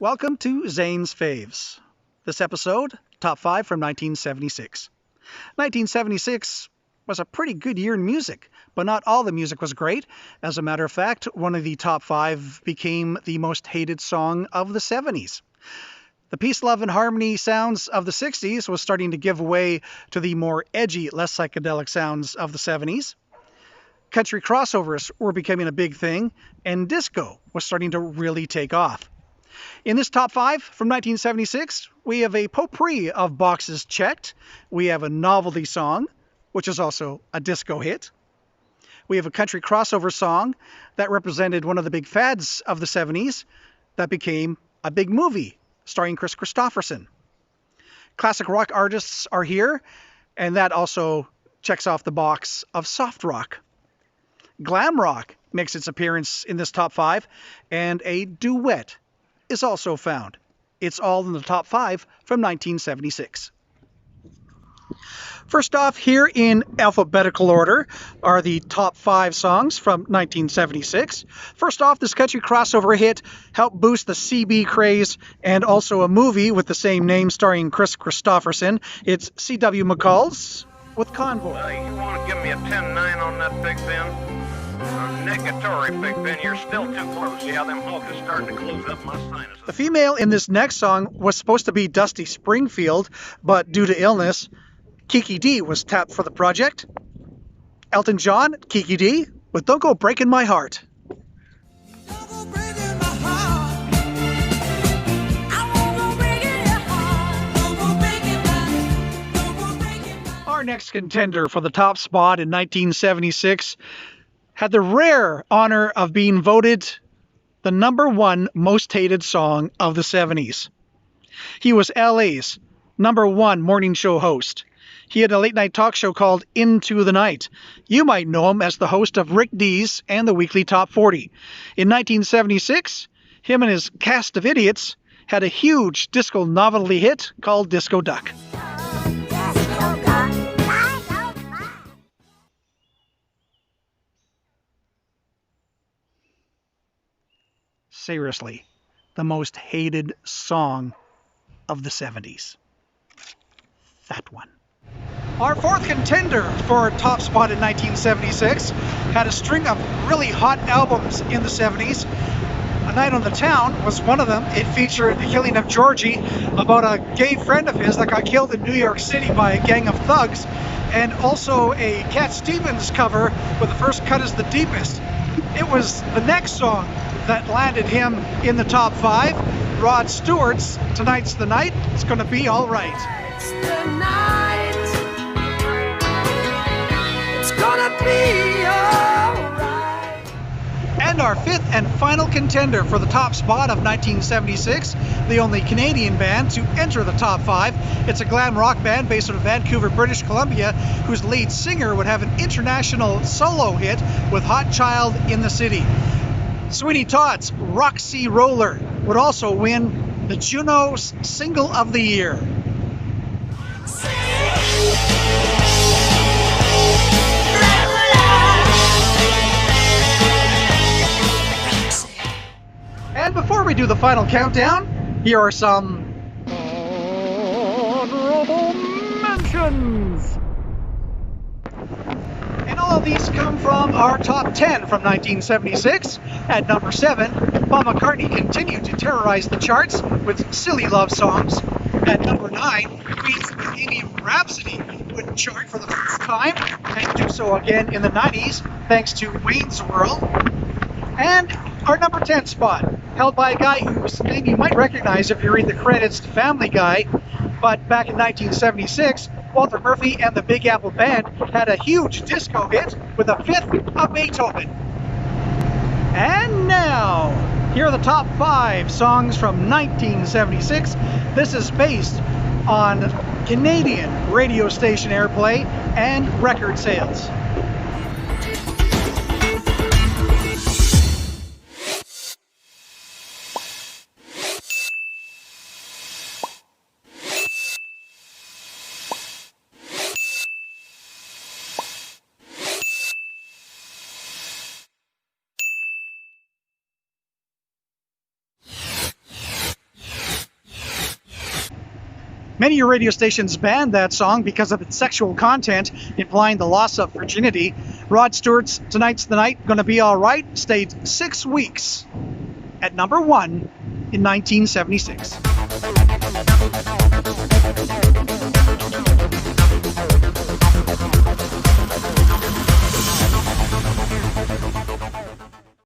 Welcome to Zane's Faves. This episode, Top 5 from 1976. 1976 was a pretty good year in music, but not all the music was great. As a matter of fact, one of the top 5 became the most hated song of the 70s. The peace, love, and harmony sounds of the 60s was starting to give way to the more edgy, less psychedelic sounds of the 70s. Country crossovers were becoming a big thing, and disco was starting to really take off. In this top 5 from 1976, we have a potpourri of boxes checked. We have a novelty song, which is also a disco hit. We have a country crossover song that represented one of the big fads of the 70s that became a big movie starring Chris Christopherson. Classic rock artists are here, and that also checks off the box of soft rock. Glam rock makes its appearance in this top 5, and a duet is also found. It's all in the top 5 from 1976. First off, here in alphabetical order are the top 5 songs from 1976. First off, this country crossover hit helped boost the CB craze, and also a movie with the same name starring Chris Christopherson. It's C.W. McCall's with Convoy. You want to give me a 10-9 on that, Big Ben? Negatory, Big Ben. You're still too close. Yeah, them holes are starting to close up my sinuses. The female in this next song was supposed to be Dusty Springfield, but due to illness, Kiki D was tapped for the project. Elton John, Kiki D, with Don't Go Breaking My Heart. Our next contender for the top spot in 1976 had the rare honor of being voted the number 1 most hated song of the 70s. He was LA's number 1 morning show host. He had a late-night talk show called Into the Night. You might know him as the host of Rick Dees and the Weekly Top 40. In 1976, him and his cast of idiots had a huge disco novelty hit called Disco Duck. Seriously, the most hated song of the 70s. That one. Our fourth contender for top spot in 1976 had a string of really hot albums in the 70s. A Night on the Town was one of them. It featured The Killing of Georgie, about a gay friend of his that got killed in New York City by a gang of thugs, and also a Cat Stevens cover with The First Cut is the Deepest. It was the next song that landed him in the top 5. Rod Stewart's Tonight's the Night, It's Gonna Be Alright. It's the night, it's gonna be alright. And our fifth and final contender for the top spot of 1976, the only Canadian band to enter the top 5. It's a glam rock band based out of Vancouver, British Columbia, whose lead singer would have an international solo hit with Hot Child in the City. Sweeney Todd's Roxy Roller would also win the Juno Single of the Year. And before we do the final countdown, here are some honorable mentions. And all of these come from our top 10 from 1976. At number 7, Paul McCartney continued to terrorize the charts with silly love songs. At number 9, Queen's Bohemian Rhapsody would chart for the first time, and do so again in the 90s thanks to Wayne's World. And our number 10 spot, held by a guy whose name you might recognize if you read the credits to Family Guy, but back in 1976, Walter Murphy and the Big Apple Band had a huge disco hit with a fifth of Beethoven. And now, here are the top 5 songs from 1976. This is based on Canadian radio station airplay and record sales. Many radio stations banned that song because of its sexual content, implying the loss of virginity. Rod Stewart's Tonight's the Night, Gonna Be Alright stayed 6 weeks at number 1 in 1976.